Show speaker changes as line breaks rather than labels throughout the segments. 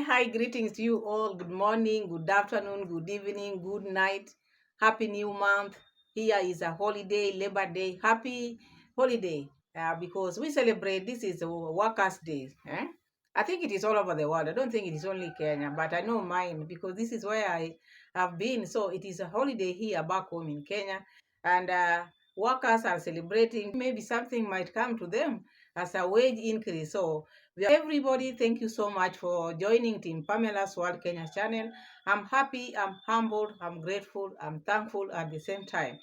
Hi, greetings to you all. Good morning, good afternoon, good evening, good night. Happy new month. Here is a holiday, Labor Day. Happy holiday because we celebrate. This is a Workers' Day. I think it is all over the world. I don't think it is only Kenya, but I know mine because this is where I have been. So it is a holiday here back home in Kenya, and workers are celebrating. Maybe something might come to them as a wage increase. So everybody, thank you so much for joining Team Pamela's World Kenya channel. I'm happy, I'm humbled, I'm grateful, I'm thankful at the same time.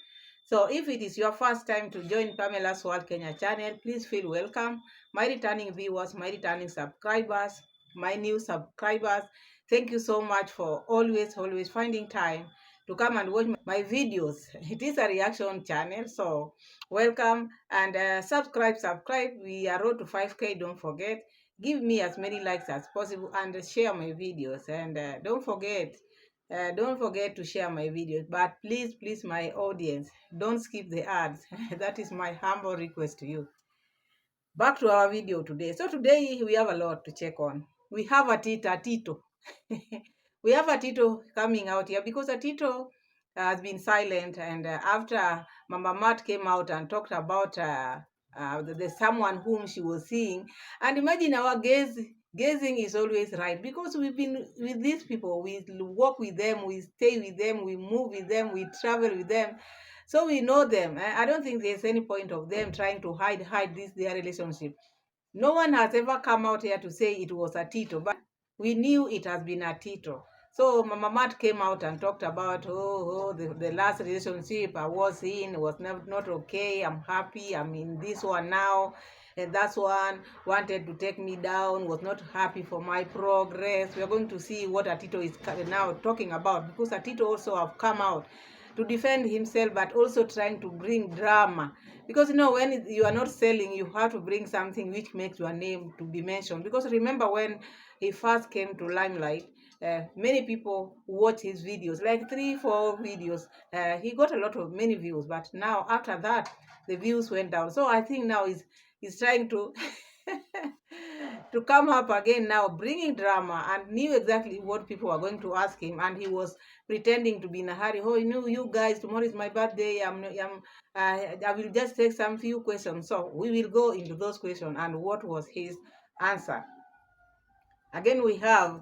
So if it is your first time to join Pamela's World Kenya channel, please feel welcome. My returning viewers, my returning subscribers, my new subscribers, thank you so much for always finding time to come and watch my videos. It is a reaction channel, so welcome and subscribe. We are road to 5K, don't forget. Give me as many likes as possible and share my videos, and don't forget to share my videos, but please my audience, don't skip the ads. That is my humble request to you. Back to our video today. So today we have a lot to check on. We have a TITO. We have a TITO coming out here because a TITO has been silent, and after Mama Matt came out and talked about the someone whom she was seeing, and imagine our gazing is always right because we've been with these people, we walk with them, we stay with them, we move with them, we travel with them, so we know them. I don't think there's any point of them trying to hide this their relationship. No one has ever come out here to say it was a TITO, but we knew it has been a TITO. So Mama Matt came out and talked about, the last relationship I was in was not okay. I'm happy. I'm in this one now. And that's one wanted to take me down, was not happy for my progress. We are going to see what a TITO is now talking about, because a TITO also have come out to defend himself, but also trying to bring drama. Because when you are not selling, you have to bring something which makes your name to be mentioned. Because remember when he first came to limelight, many people watch his videos, like 3-4 videos. He got many views, but now after that, the views went down. So I think now he's trying to to come up again now, bringing drama, and knew exactly what people were going to ask him, and he was pretending to be in a hurry. Oh, you guys, tomorrow is my birthday. I will just take some few questions. So we will go into those questions and what was his answer. Again, we have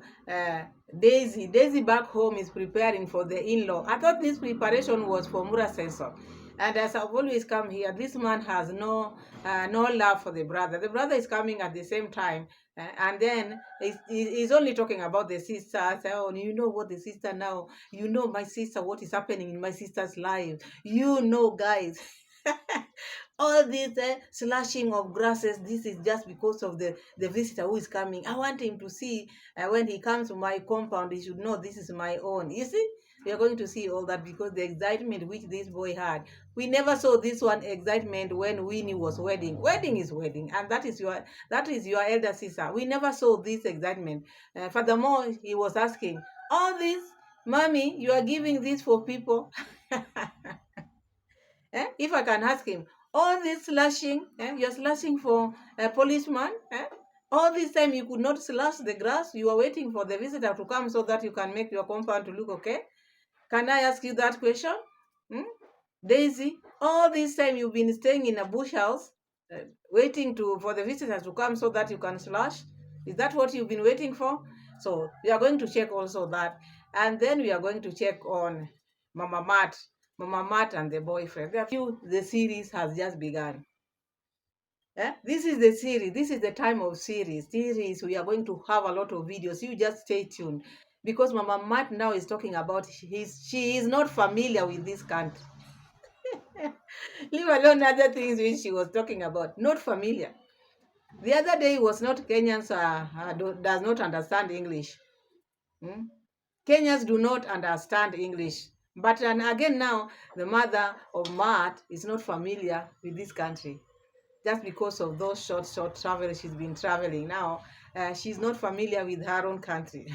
Daisy. Daisy back home is preparing for the in-law. I thought this preparation was for Mura Sensor. And as I've always come here, this man has no love for the brother. The brother is coming at the same time. And then he's only talking about the sister. Oh, you know what the sister now? You know my sister, what is happening in my sister's life. Guys. All this slashing of grasses, this is just because of the visitor who is coming. I want him to see when he comes to my compound, he should know this is my own. You see, we are going to see all that because the excitement which this boy had, we never saw this one excitement when Winnie was wedding. Wedding is wedding, and that is your elder sister. We never saw this excitement. Furthermore, he was asking, all this, mommy, you are giving this for people. If I can ask him, all this slashing, you're slashing for a policeman, all this time you could not slash the grass, you are waiting for the visitor to come so that you can make your compound to look okay? Can I ask you that question? Daisy, all this time you've been staying in a bush house, waiting for the visitors to come so that you can slash? Is that what you've been waiting for? So we are going to check also that. And then we are going to check on Mama Matt and the boyfriend. The series has just begun. This is the series. This is the time of series. We are going to have a lot of videos. You just stay tuned. Because Mama Matt now is talking about she is not familiar with this country. Leave alone other things which she was talking about. Not familiar. The other day was not Kenyans does not understand English. Kenyans do not understand English. But again now, the mother of Matt is not familiar with this country. Just because of those short travels she's been traveling now, she's not familiar with her own country.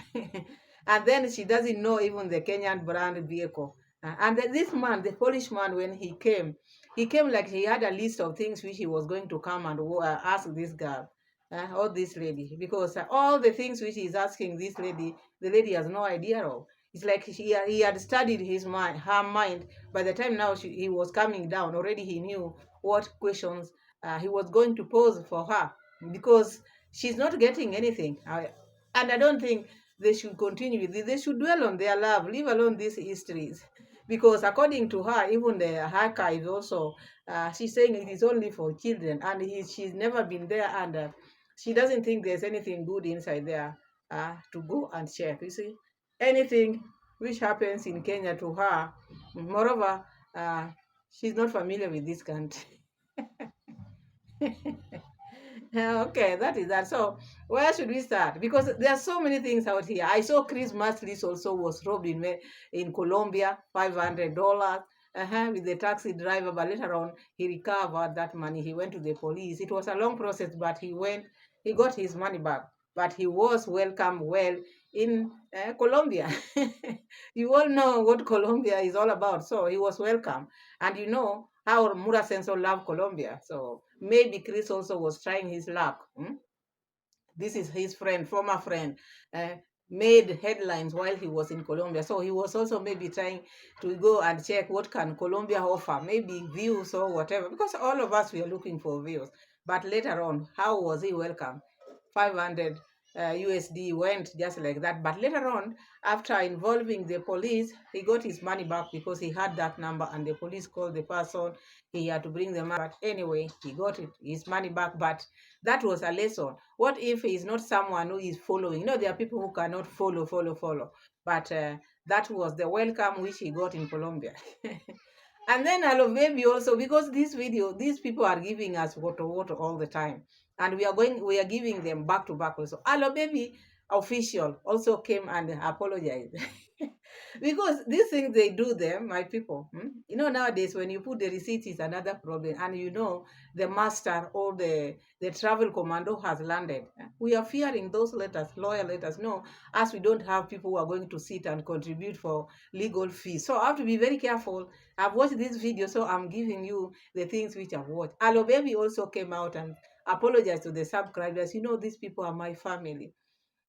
And then she doesn't know even the Kenyan brand vehicle. And this man, the Polish man, when he came like he had a list of things which he was going to come and ask this girl. or this lady, because all the things which he's asking this lady, the lady has no idea of. It's like he had studied her mind. By the time now he was coming down, already he knew what questions he was going to pose for her, because she's not getting anything. And I don't think they should continue with this. They should dwell on their love, leave alone these histories. Because according to her, even the archives also, she's saying it is only for children, and she's never been there, and she doesn't think there's anything good inside there to go and check. You see, anything which happens in Kenya to her, moreover, she's not familiar with this country. Okay, that is that. So, where should we start? Because there are so many things out here. I saw Christmas list also was robbed in Colombia, $500. With the taxi driver, but later on he recovered that money. He went to the police. It was a long process, but he got his money back. But he was welcomed well in Colombia. You all know what Colombia is all about, so he was welcome. And you know how Murasenso loved Colombia, so maybe Chris also was trying his luck. This is his friend, former friend, uh, made headlines while he was in Colombia. So he was also maybe trying to go and check what can Colombia offer, maybe views or whatever, because all of us were looking for views. But later on, how was he welcome? 500 USD went just like that. But later on, after involving the police, he got his money back because he had that number and the police called the person. He had to bring the money. But anyway, he got his money back. But that was a lesson. What if he's not someone who is following? You know, there are people who cannot follow. But that was the welcome which he got in Colombia. And then hello baby also, because this video, these people are giving us water all the time, and we are giving them back to back also. Hello baby official also came and apologized. Because these things they do them, my people. You know, nowadays when you put the receipt is another problem, and you know the master or the travel commando has landed. We are fearing those letters, lawyer letters. No, as we don't have people who are going to sit and contribute for legal fees, so I have to be very careful. I've watched this video, so I'm giving you the things which I've watched. Alo baby also came out and apologized to the subscribers. You know, these people are my family.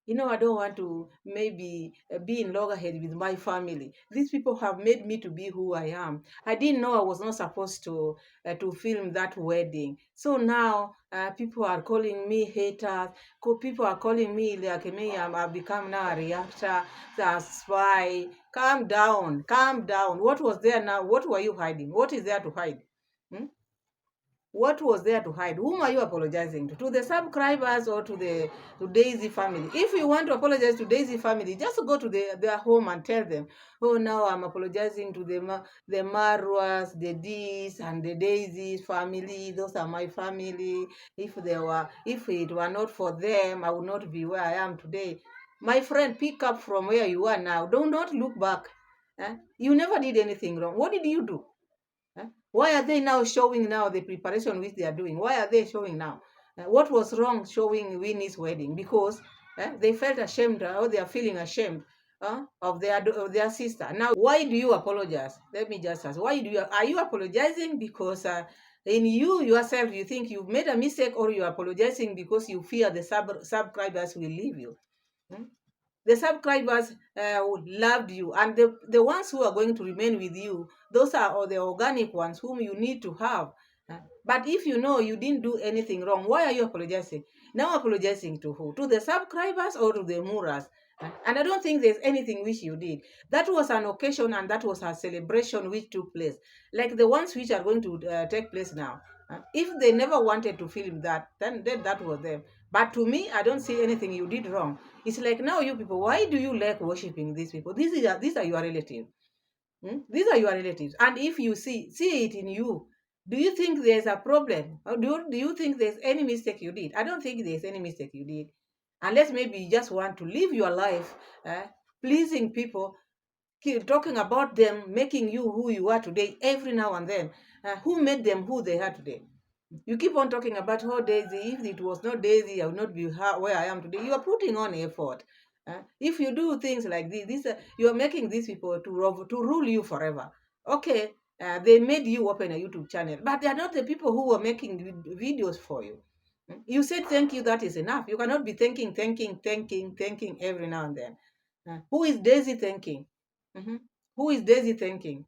You know, I don't want to maybe be in loggerhead with my family. These people have made me to be who I am. I didn't know I was not supposed to film that wedding. So now people are calling me haters. People are calling me like me. I've become now a reactor, a spy. Calm down, calm down. What was there now? What were you hiding? What is there to hide? Hmm? What was there to hide? Whom are you apologizing to? To the subscribers or to Daisy family? If you want to apologize to Daisy family, just go to their home and tell them, oh, now I'm apologizing to the Marwas, the Dees, and the Daisy family. Those are my family. If it were not for them, I would not be where I am today. My friend, pick up from where you are now. Do not look back. You never did anything wrong. What did you do? Why are they now showing now the preparation which they are doing? Why are they showing now? What was wrong showing Winnie's wedding? Because they felt ashamed, or they are feeling ashamed of their sister. Now, why do you apologize? Let me just ask. Are you apologizing because in you yourself you think you've made a mistake, or you are apologizing because you fear the subscribers will leave you? Hmm? The subscribers loved you, and the ones who are going to remain with you, those are all the organic ones whom you need to have. But if you know you didn't do anything wrong, why are you apologizing? Now apologizing to who? To the subscribers or to the Muras? And I don't think there's anything which you did. That was an occasion, and that was a celebration which took place, like the ones which are going to take place now. If they never wanted to film that, then that was them. But to me, I don't see anything you did wrong. It's like, now you people, why do you like worshiping these people? These are your relatives. These are your relatives. And if you see it in you, do you think there's a problem? Or do you think there's any mistake you did? I don't think there's any mistake you did. Unless maybe you just want to live your life pleasing people, keep talking about them, making you who you are today every now and then. Who made them who they are today? You keep on talking about, oh, Daisy, if it was not Daisy, I would not be where I am today. You are putting on effort. If you do things like this you are making these people to rule you forever. Okay, they made you open a YouTube channel, but they are not the people who were making videos for you. You said thank you, that is enough. You cannot be thanking every now and then. Who is Daisy thanking? Mhm. Who is Daisy thanking?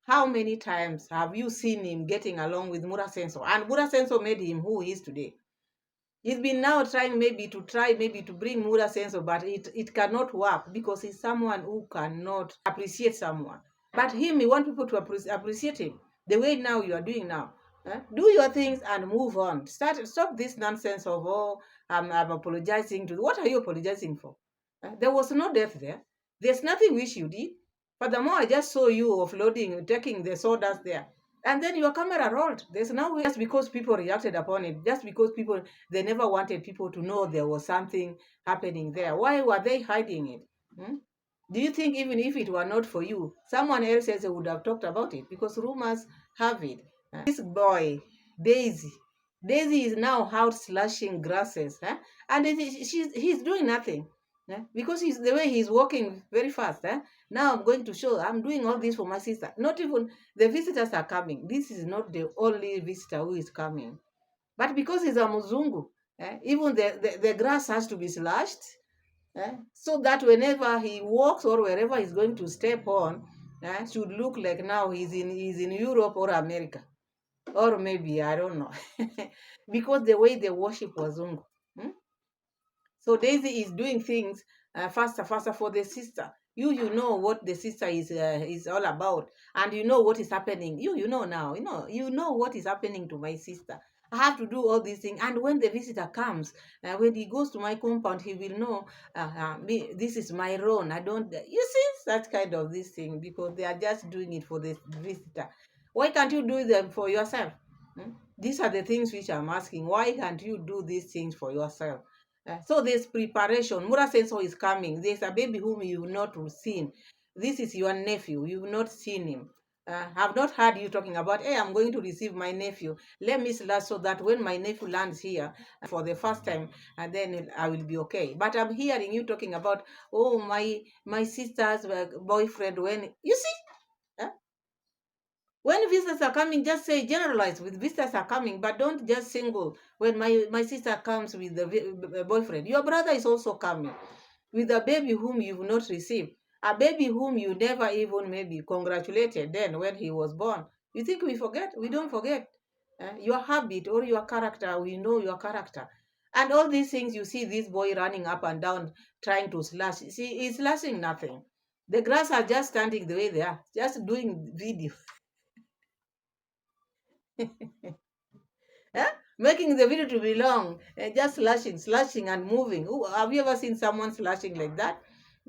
How many times have you seen him getting along with Mura Senso? And Mura Senso made him who he is today. He's been now trying maybe to bring Mura Senso, but it cannot work because he's someone who cannot appreciate someone. But him, he want people to appreciate him the way now you are doing now. Do your things and move on. Stop this nonsense of I'm apologizing to. What are you apologizing for? There was no death there. There's nothing which you did. Furthermore, I just saw you offloading, taking the sawdust there. And then your camera rolled. There's no way, just because people reacted upon it, just because people, they never wanted people to know there was something happening there. Why were they hiding it? Hmm? Do you think even if it were not for you, someone else would have talked about it? Because rumors have it. This boy, Daisy, Daisy is now out slashing grasses, and he's doing nothing. Because he's the way he's walking very fast. Now I'm going to show, I'm doing all this for my sister. Not even the visitors are coming. This is not the only visitor who is coming. But because he's a Muzungu, even the grass has to be slashed, so that whenever he walks or wherever he's going to step on, should look like now he's in Europe or America, or maybe I don't know, because the way they worship Wazungu. Hmm? So Daisy is doing things faster for the sister. You know what the sister is all about, and you know what is happening. You know now. You know what is happening to my sister. I have to do all these things, and when the visitor comes, when he goes to my compound, he will know this is my own. I don't. You see such kind of this thing because they are just doing it for the visitor. Why can't you do them for yourself? Hmm? These are the things which I'm asking. Why can't you do these things for yourself? So there's preparation. Mura Senso is coming. There's a baby whom you've not seen. This is your nephew. You've not seen him. I've not heard you talking about, hey, I'm going to receive my nephew. Let me slash so that when my nephew lands here for the first time, and then I will be okay. But I'm hearing you talking about, oh, my sister's boyfriend. When you see, when visitors are coming, just say generalize with visitors are coming, but don't just single. When my sister comes with the boyfriend, your brother is also coming with a baby whom you've not received, a baby whom you never even maybe congratulated then when he was born. You think we forget? We don't forget. Your habit or your character, we know your character. And all these things you see this boy running up and down trying to slash. See, he's slashing nothing. The grass are just standing the way they are, just doing video. Making the video to be long, just slashing and moving. Ooh, have you ever seen someone slashing like that?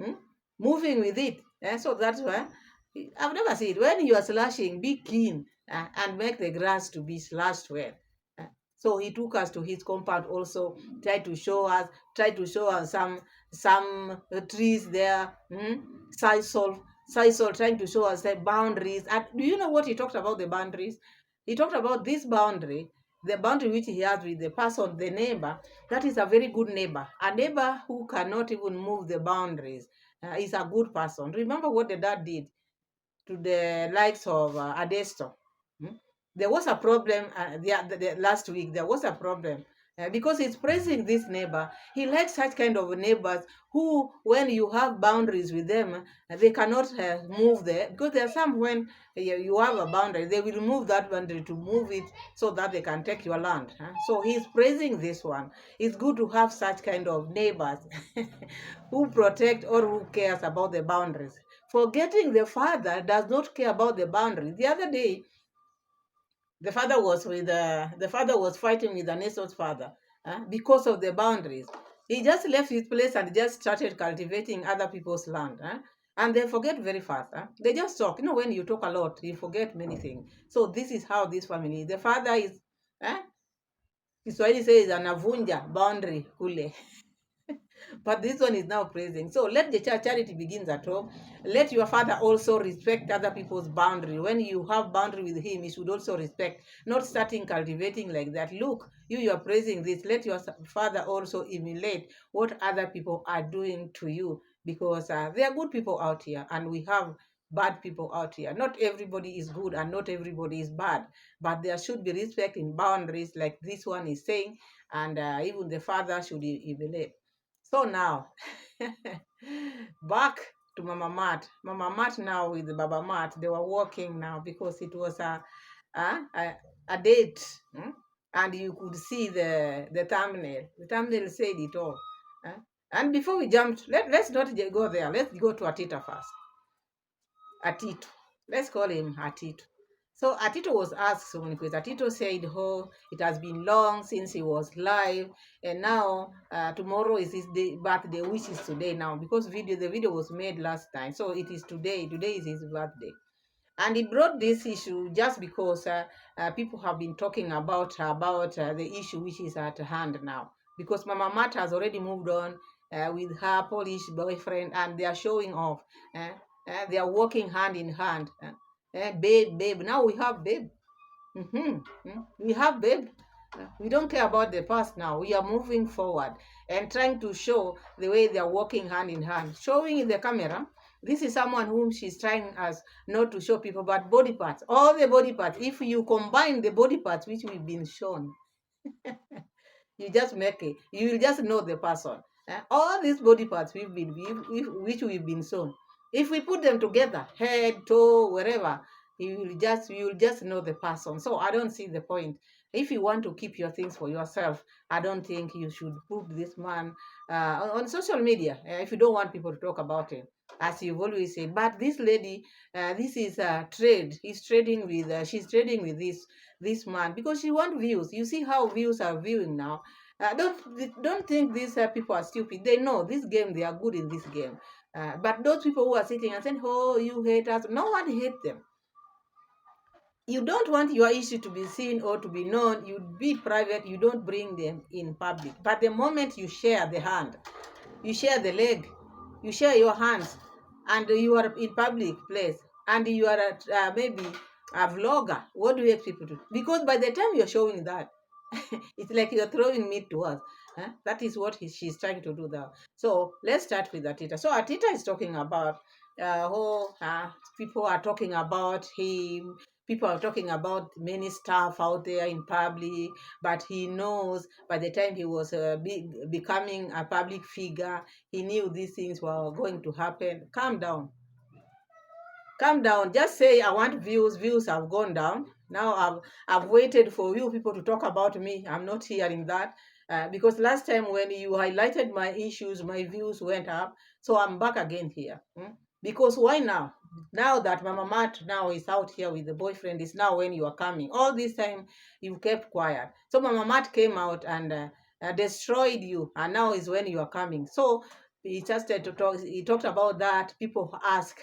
Hmm? Moving with it. So that's why I've never seen it. When you are slashing, be keen and make the grass to be slashed well. Uh, so he took us to his compound also, tried to show us some trees there, sisal, trying to show us the boundaries. And do you know what he talked about the boundaries? He talked about this boundary, the boundary which he has with the person, the neighbor. That is a very good neighbor. A neighbor who cannot even move the boundaries is a good person. Remember what the dad did to the likes of Adesto. Hmm? There was a problem the last week. There was a problem because he's praising this neighbor. He likes such kind of neighbors who, when you have boundaries with them, they cannot move there, because there are some when you have a boundary, they will move that boundary to move it so that they can take your land. So he's praising this one. It's good to have such kind of neighbors who protect or who cares about the boundaries. Forgetting the father does not care about the boundaries. The other day, the father was fighting with Aneso's father because of the boundaries. He just left his place and just started cultivating other people's land. And they forget very fast. They just talk. When you talk a lot, you forget many things. So this is how this family is. The father is, Kiswahili says, anavunja boundary kule. But this one is now praising. So let the charity begins at home. Let your father also respect other people's boundary. When you have boundary with him, he should also respect, not starting cultivating like that. Look, you are praising this. Let your father also emulate what other people are doing to you, because there are good people out here, and we have bad people out here. Not everybody is good and not everybody is bad, but there should be respect in boundaries, like this one is saying, and even the father should evaluate. So now, back to Mama Mat. Mama Mat now with the Baba Mat, they were working now because it was a date. And you could see the thumbnail. The thumbnail said it all. And before we jumped, let's not go there. Let's go to AITA first. AITO. Let's call him AITO. So AITO was asked so many questions. AITO said, "Oh, it has been long since he was live, and now tomorrow is his day, birthday, which is today now, because the video was made last time, so it is today. Today is his birthday." And he brought this issue just because people have been talking about the issue which is at hand now. Because Mama Mat has already moved on with her Polish boyfriend, and they are showing off. They are working hand in hand. Babe, babe. Now we have babe. We have babe. We don't care about the past now. We are moving forward and trying to show the way they are working hand in hand. Showing in the camera, this is someone whom she's trying as not to show people, but body parts, all the body parts. If you combine the body parts which we've been shown, you just make it. You will just know the person. All these body parts which we've been shown. If we put them together, head, toe, wherever, you will just know the person. So I don't see the point. If you want to keep your things for yourself, I don't think you should put this man on social media if you don't want people to talk about it, as you've always said. But this lady, this is a trade. She's trading with this man because she wants views. You see how views are viewing now. Don't think these people are stupid. They know this game. They are good in this game. But those people who are sitting and saying, "Oh, you hate us," no one hates them. You don't want your issue to be seen or to be known. You be private. You don't bring them in public. But the moment you share the hand, you share the leg, you share your hands, and you are in public place, and you are maybe a vlogger, what do you expect people to do? Because by the time you're showing that, it's like you're throwing meat to us. That is what she's trying to do now. So let's start with AITA. So AITA is talking about people are talking about him. People are talking about many stuff out there in public, but he knows by the time he was becoming a public figure, he knew these things were going to happen. Calm down. Calm down. Just say, "I want views." Views have gone down. Now I've waited for you people to talk about me. I'm not hearing that because last time when you highlighted my issues, my views went up. So I'm back again here. Because why now? Now that Mama Mat now is out here with the boyfriend, is now when you are coming. All this time you kept quiet. So Mama Mat came out and destroyed you, and now is when you are coming. So he just started to talk. He talked about that. People ask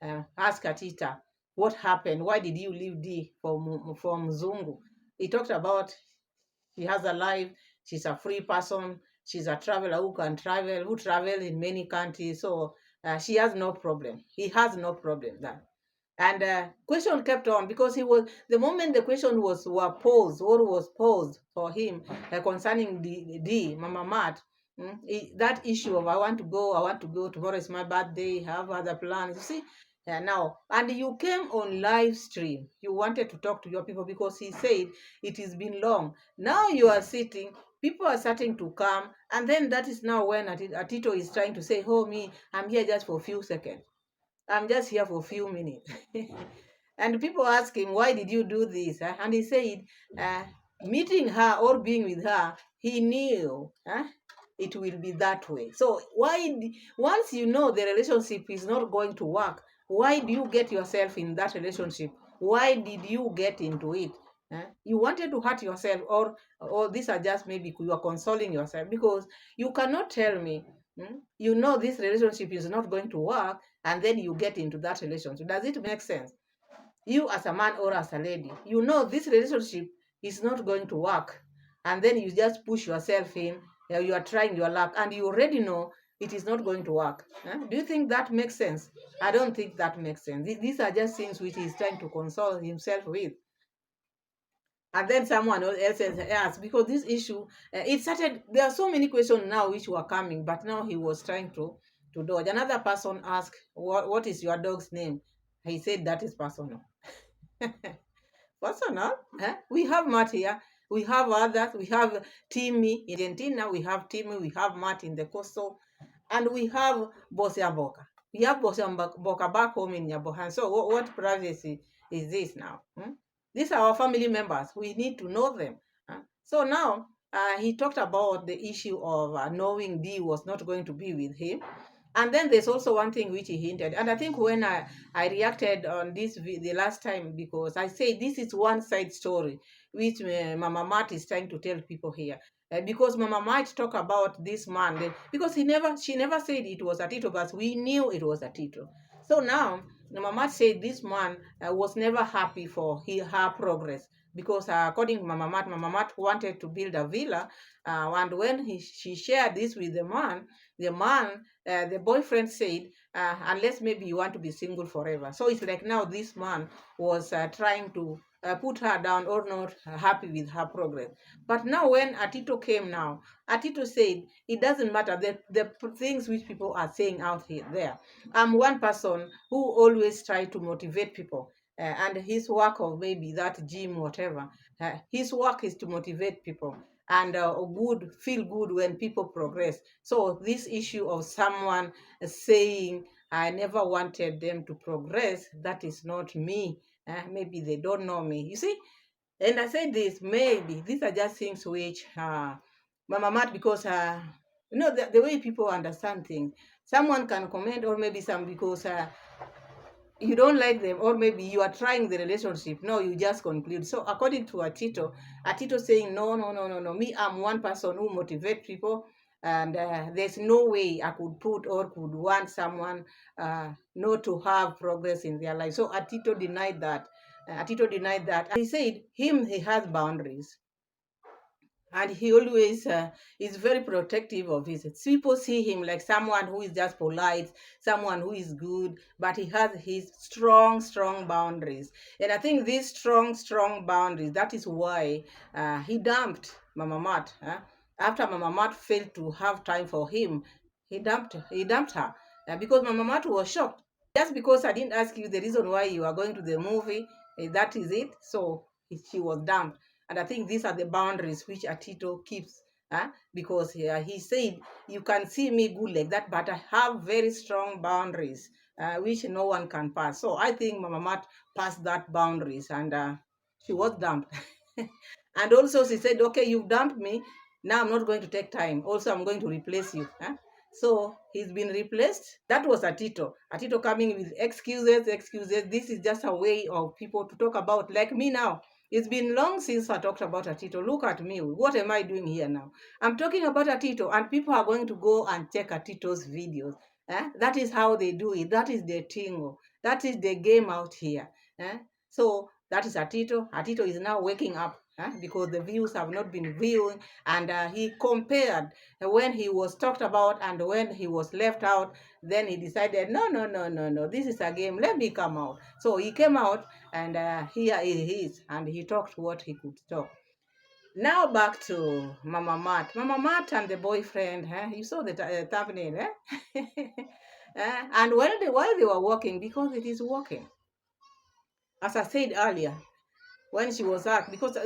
AITA, what happened? Why did you leave Dee for Mzungu? He talked about she has a life. She's a free person. She's a traveler who can travel, who travels in many countries. So she has no problem. He has no problem there. And question kept on because he was the moment the question was posed for him concerning the Mama Mat, that issue of I want to go, tomorrow is my birthday, have other plans. You see, now, and you came on live stream. You wanted to talk to your people because he said it has been long. Now you are sitting, people are starting to come, and then that is now when AITO is trying to say, "Oh, me, I'm here just for a few seconds. I'm just here for a few minutes." And people ask him, "Why did you do this?" And he said, meeting her or being with her, he knew it will be that way. So once you know the relationship is not going to work, why do you get yourself in that relationship? Why did you get into it? You wanted to hurt yourself, or these are just maybe you are consoling yourself, because you cannot tell me you know this relationship is not going to work, and then you get into that relationship. Does it make sense? You as a man or as a lady, you know this relationship is not going to work, and then you just push yourself in. You are trying your luck, and you already know it is not going to work. Do you think that makes sense? I don't think that makes sense. These are just things which he's trying to console himself with. And then someone else asked, because this issue, it started, there are so many questions now which were coming, but now he was trying to dodge. Another person asked, what is your dog's name? He said that is personal. Personal? We have Matt here. We have others. We have Timmy in Argentina. We have Timmy. We have Matt in the coastal. And we have Bosia Boka. We have Bosia Boka back home in Nyabohan. So what privacy is this now? These are our family members. We need to know them. So now he talked about the issue of knowing Dee was not going to be with him. And then there's also one thing which he hinted. And I think when I reacted on this the last time, because I say this is one side story which Mama Matt is trying to tell people here. Because Mama might talk about this man, because she never said it was a TITO, but we knew it was a TITO. So now Mama Matt said this man was never happy for her progress, because according to Mama Matt wanted to build a villa, and when she shared this with the man, the boyfriend said, unless maybe you want to be single forever. So it's like now this man was trying to put her down or not happy with her progress. But now when AITO came now, AITO said it doesn't matter the things which people are saying out here there. I'm one person who always try to motivate people. And his work of maybe that gym, whatever, his work is to motivate people and feel good when people progress. So this issue of someone saying I never wanted them to progress, that is not me. Maybe they don't know me. You see, and I said this, maybe these are just things which Mama Matt, because the way people understand things, someone can comment, or maybe some because you don't like them, or maybe you are trying the relationship. No, you just conclude. So according to AITO saying no, me, I'm one person who motivate people, and there's no way I could put or could want someone not to have progress in their life. So AITO denied that. He said he has boundaries, and he always is very protective of his people. See him like someone who is just polite, someone who is good, but he has his strong boundaries. And I think these strong boundaries, that is why he dumped Mama Matt. After Mama Matt failed to have time for him, he dumped her, because Mama Matt was shocked. Just because I didn't ask you the reason why you are going to the movie, that is it. So she was dumped. And I think these are the boundaries which AITO keeps, because he said, you can see me good like that, but I have very strong boundaries, which no one can pass. So I think Mama Matt passed that boundaries, and she was dumped. And also she said, okay, you've dumped me. Now I'm not going to take time. Also, I'm going to replace you. So he's been replaced. That was AITO. AITO coming with excuses. This is just a way of people to talk about, like me now. It's been long since I talked about AITO. Look at me. What am I doing here now? I'm talking about AITO, and people are going to go and check AITO's videos. That is how they do it. That is the tingo. That is the game out here. So that is AITO. AITO is now waking up, because the views have not been viewing, and he compared when he was talked about and when he was left out. Then he decided, no, this is a game. Let me come out. So he came out, and here he is, and he talked what he could talk. Now back to Mama Matt. Mama Matt and the boyfriend, you saw the thumbnail, and while they were walking, because it is walking, as I said earlier, when she was asked, because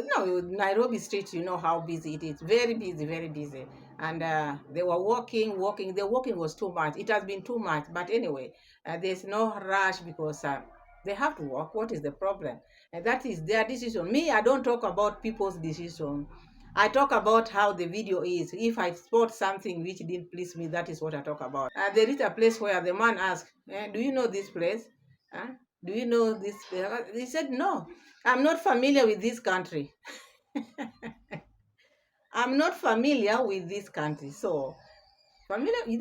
Nairobi street, you know how busy it is, very busy, and they were walking. The walking was too much. It has been too much, but anyway, there's no rush, because they have to walk. What is the problem? And that is their decision. Me, I don't talk about people's decision. I talk about how the video is. If I spot something which didn't please me, that is what I talk about. There is a place where the man asked, do you know this place? Do you know this place? He said, no, I'm not familiar with this country. I'm not familiar with this country. So,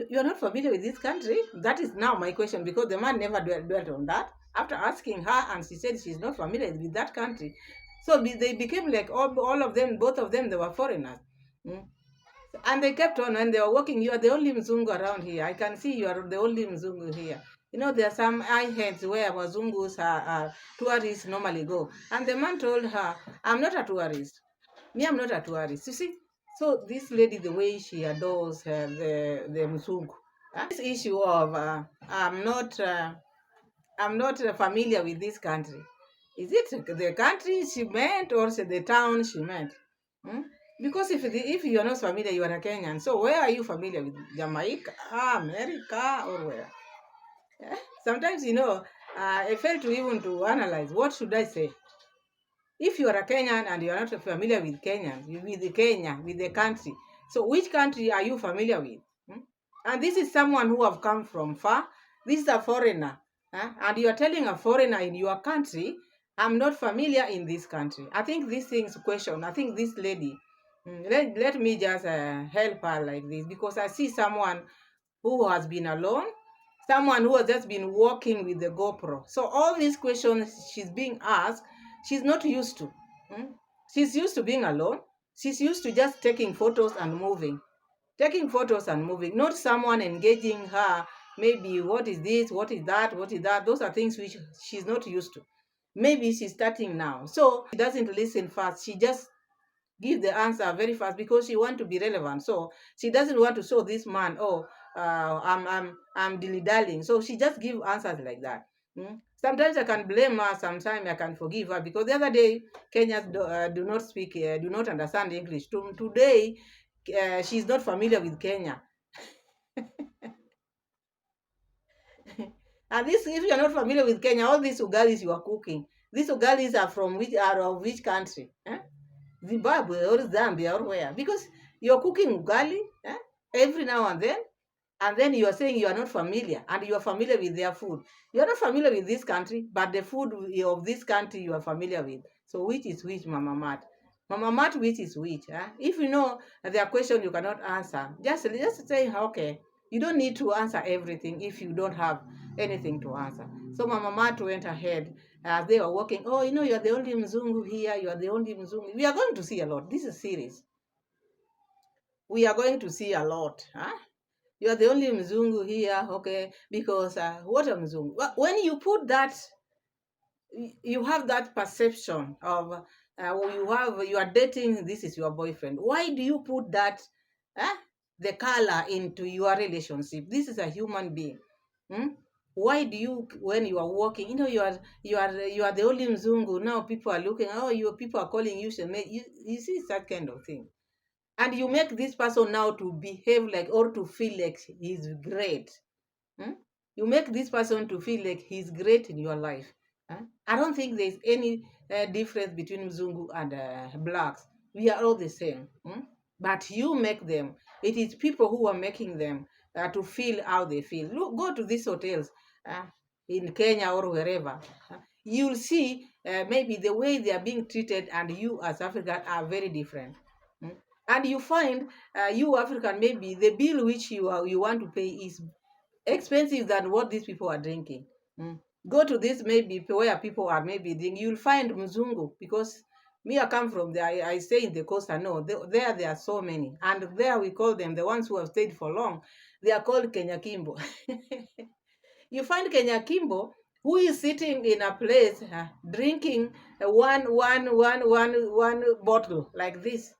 you're not familiar with this country? That is now my question, because the man never dwelt on that. After asking her, and she said she's not familiar with that country. So they became like all of them, both of them, they were foreigners. And they kept on, and they were walking. You are the only Mzungu around here. I can see you are the only Mzungu here. There are some islands where Wazungus tourists normally go. And the man told her, I'm not a tourist. Me, I'm not a tourist. You see? So this lady, the way she adores the Mzungu. This issue of I'm not I'm not familiar with this country. Is it the country she meant or the town she meant? Hmm? Because if you are not familiar, you are a Kenyan. So where are you familiar with? Jamaica, America, or where? Eh? Sometimes I fail to even to analyze what should I say. If you are a Kenyan and you are not familiar with Kenyans, with the Kenya, with the country, so which country are you familiar with? Hmm? And this is someone who have come from far. This is a foreigner. And you are telling a foreigner in your country, I'm not familiar in this country. I think this thing's question. I think this lady, let me just help her like this because I see someone who has been alone, someone who has just been walking with the GoPro. So all these questions she's being asked, she's not used to. Mm. She's used to being alone. She's used to just taking photos and moving. Taking photos and moving, not someone engaging her. Maybe what is this, what is that, what is that. Those are things which she's not used to. Maybe she's starting now. So she doesn't listen fast. She just give the answer very fast because she want to be relevant. So she doesn't want to show this man, oh, I'm dilly-dallying. So she just give answers like that. Sometimes I can blame her, sometimes I can forgive her because the other day Kenyans do not speak, do not understand English. Today, she's not familiar with Kenya. And this, if you're not familiar with Kenya, all these ugalis you are cooking, these ugalis are from which are of which country? Zimbabwe or Zambia or where? Because you're cooking ugali every now and then you are saying you are not familiar, and you are familiar with their food. You are not familiar with this country, but the food of this country you are familiar with. So which is which, Mama Mat? Mama Mat, which is which? If you know their question you cannot answer, just say okay. You don't need to answer everything if you don't have anything to answer. So Mama Mat went ahead as they were walking. Oh, you are the only Mzungu here. You are the only Mzungu. We are going to see a lot. This is serious. We are going to see a lot. You are the only Mzungu here, okay? Because what a Mzungu. When you put that, you have that perception of you are dating. This is your boyfriend. Why do you put that the color into your relationship? This is a human being. Hmm? Why do you, when you are walking, you are the only Mzungu. Now people are looking. Oh, people are calling you. You see that kind of thing, and you make this person now to behave like or to feel like he's great. Hmm? You make this person to feel like he's great in your life. I don't think there's any difference between Mzungu and blacks. We are all the same. But you make them. It is people who are making them to feel how they feel. Look, go to these hotels uh, in Kenya or wherever. You'll see maybe the way they are being treated and you as African are very different. Mm. And you find you African, maybe the bill which you want to pay is expensive than what these people are drinking. Go to this maybe where people are maybe drinking, you'll find Mzungu because me, I come from there. I stay in the coast. I know there are so many, and there we call them the ones who have stayed for long. They are called Kenya Kimbo. You find Kenya Kimbo who is sitting in a place drinking one bottle like this.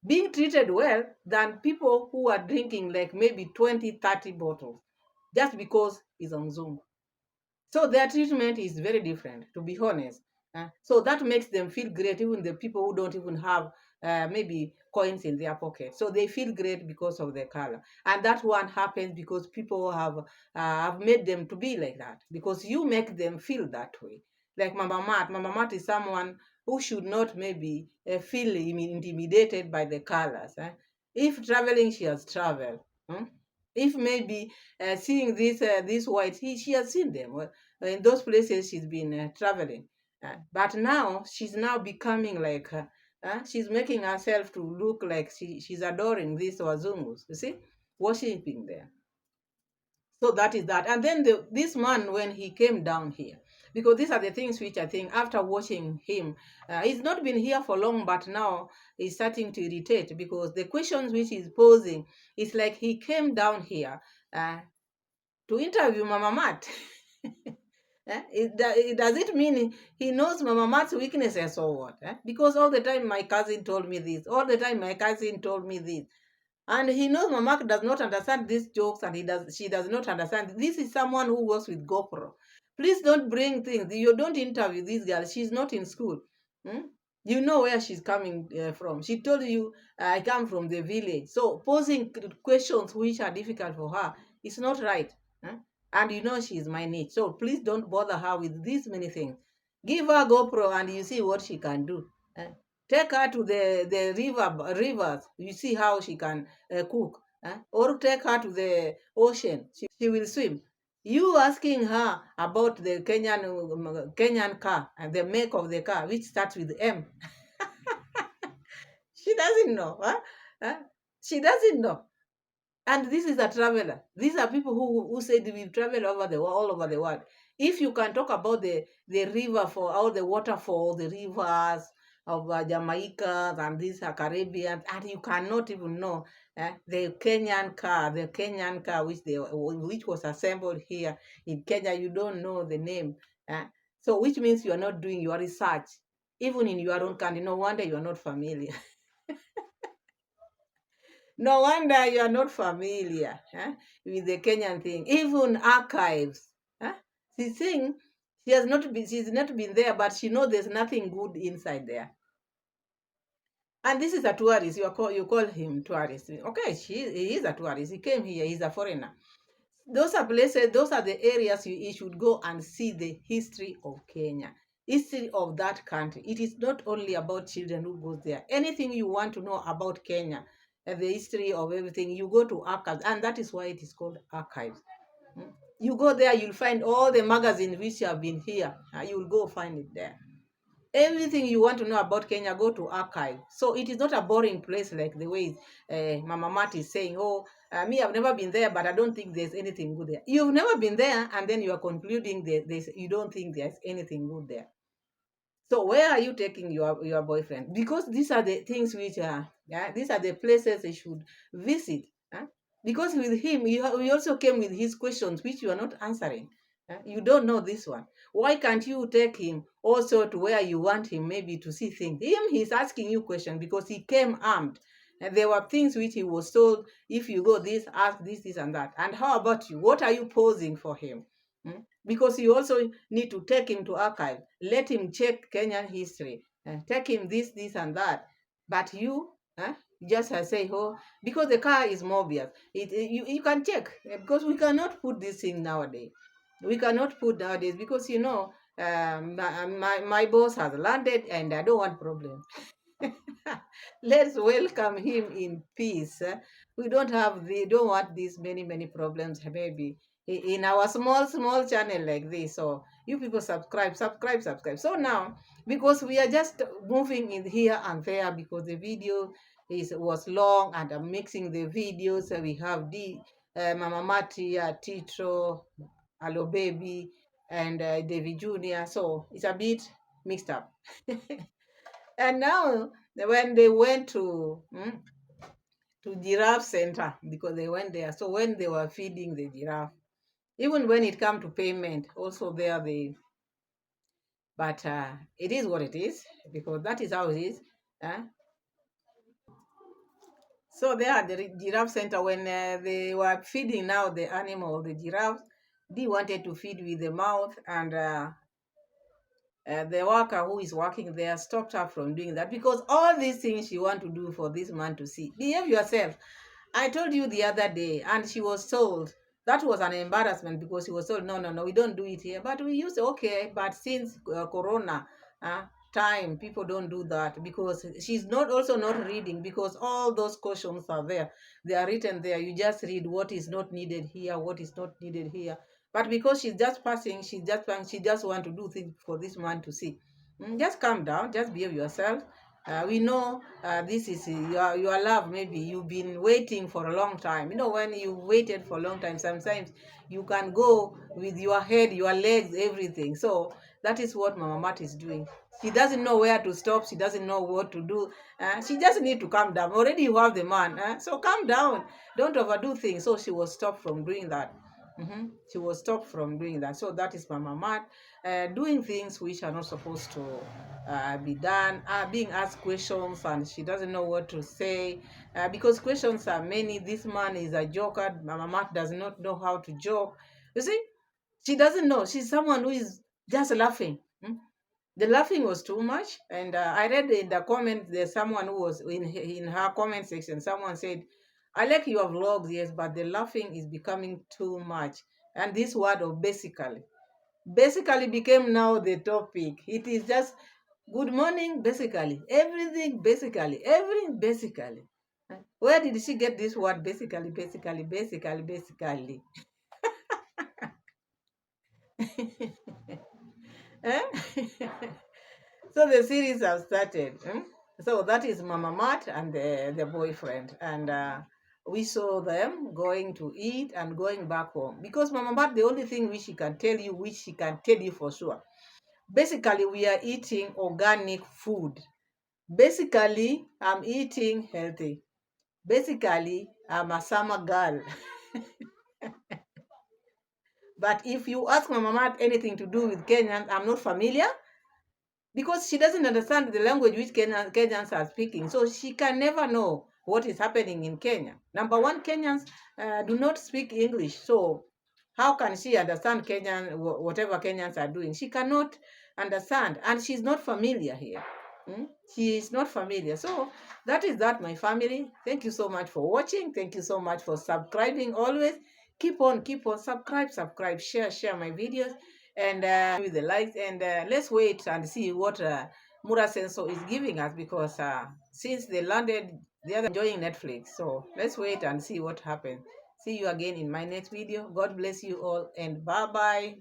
Being treated well than people who are drinking like maybe 20, 30 bottles just because he's a Mzungu. So their treatment is very different, to be honest. So that makes them feel great, even the people who don't even have maybe coins in their pocket. So they feel great because of their color. And that one happens because people have made them to be like that, because you make them feel that way. Like Mama Mat. Mama Mat is someone who should not maybe feel intimidated by the colors. If traveling, she has traveled. If maybe seeing these whites, she has seen them. Well, in those places she's been traveling. But now she's now becoming like, she's making herself to look like she's adoring these Wazungus, you see, worshipping them. So that is that. And then this man, when he came down here, because these are the things which I think after watching him, he's not been here for long, but now he's starting to irritate because the questions which he's posing is like he came down here to interview Mama Mat. Does it mean he knows Mama Mat's weaknesses or what? Because all the time my cousin told me this. All the time my cousin told me this. And he knows Mama does not understand these jokes, and she does not understand. This is someone who works with GoPro. Please don't bring things. You don't interview this girl. She's not in school. Hmm? You know where she's coming from. She told you, I come from the village. So posing questions which are difficult for her is not right. Huh? And you know she's my niece. So please don't bother her with these many things. Give her GoPro and you see what she can do. Take her to the rivers. You see how she can cook. Or take her to the ocean. She will swim. You asking her about the Kenyan car and the make of the car, which starts with M. She doesn't know. Huh? Huh? She doesn't know. And this is a traveler. These are people who said we travel over the all over the world. If you can talk about the river for all the waterfall, the rivers of Jamaica and these are Caribbean, and you cannot even know the Kenyan car which was assembled here in Kenya, you don't know the name. So which means you are not doing your research, even in your own country. No wonder you are not familiar. No wonder you are not familiar with the Kenyan thing. Even archives. Huh? She's saying she's not been there, but she knows there's nothing good inside there. And this is a tourist. You call him tourist. Okay, he is a tourist. He came here. He's a foreigner. Those are places. Those are the areas you should go and see the history of Kenya, history of that country. It is not only about children who goes there. Anything you want to know about Kenya, the history of everything, you go to archives, and that is why it is called archives. You go there, you'll find all the magazines which have been here. You'll go find it there. Everything you want to know about Kenya, go to archive. So it is not a boring place like the way Mama Mat is saying, oh, me, I've never been there, but I don't think there's anything good there. You've never been there, and then you are concluding that you don't think there's anything good there. So where are you taking your boyfriend? Because these are the things which are, these are the places they should visit. Because with him, you also came with his questions which you are not answering. You don't know this one. Why can't you take him also to where you want him maybe to see things? He's asking you questions because he came armed. And there were things which he was told, if you go this, ask this, and that. And how about you? What are you posing for him? Because you also need to take him to archive, let him check Kenyan history, take him this, and that. But you just say, oh, because the car is Mobius, you can check, because we cannot put this thing nowadays. We cannot put nowadays because, my boss has landed and I don't want problems. Let's welcome him in peace. We don't want these many problems maybe in our small channel like this. So you people subscribe. So now, because we are just moving in here and there, because the video was long and I'm mixing the videos. So we have Mama Mati, Tito, Hello Baby, and David Jr. So it's a bit mixed up. And now, when they went to giraffe center, because they went there, so when they were feeding the giraffe, even when it come to payment, also there but it is what it is, because that is how it is. So there at the giraffe center, when they were feeding now the animal, the giraffe, they wanted to feed with the mouth, and the worker who is working there stopped her from doing that, because all these things she want to do for this man to see. Behave yourself. I told you the other day, and she was told that was an embarrassment, because she was told, no, we don't do it here. But we used to, okay, but since Corona time, people don't do that, because she's not also not reading, because all those questions are there. They are written there. You just read what is not needed here, what is not needed here. But because she's just passing, she just want to do things for this man to see. Just calm down, just behave yourself. We know this is your love. Maybe you've been waiting for a long time. When you waited for a long time, sometimes you can go with your head, your legs, everything. So that is what Mama Mat is doing. She doesn't know where to stop. She doesn't know what to do. She just need to calm down. Already you have the man. So calm down. Don't overdo things. So she was stopped from doing that. She was stopped from doing that. So that is Mama Mat doing things which are not supposed to be done, being asked questions, and she doesn't know what to say, because questions are many. This man is a joker. Mama Mat does not know how to joke. You see, She doesn't know. She's someone who is just laughing. The laughing was too much, and I read in the comments there's someone who was in her comment section. Someone said, "I like your vlogs, yes, but the laughing is becoming too much." And this word of basically became now the topic. It is just good morning, basically everything, everything. Where did she get this word basically? Eh? So the series have started. So that is Mama Mat and the boyfriend. And we saw them going to eat and going back home. Because Mama Mat, the only thing which she can tell you for sure. Basically, we are eating organic food. Basically, I'm eating healthy. Basically, I'm a summer girl. But if you ask Mama Mat anything to do with Kenyan, I'm not familiar, because she doesn't understand the language which Kenyans are speaking. So she can never know what is happening in Kenya. Number one, Kenyans do not speak English. So how can she understand whatever Kenyans are doing? She cannot understand, and she's not familiar here. She is not familiar. So that is that, my family. Thank you so much for watching. Thank you so much for subscribing always. Keep on, subscribe, share my videos, and with the likes. And let's wait and see what Mura Senso is giving us, because since they landed, they are enjoying Netflix. So let's wait and see what happens. See you again in my next video. God bless you all, and bye.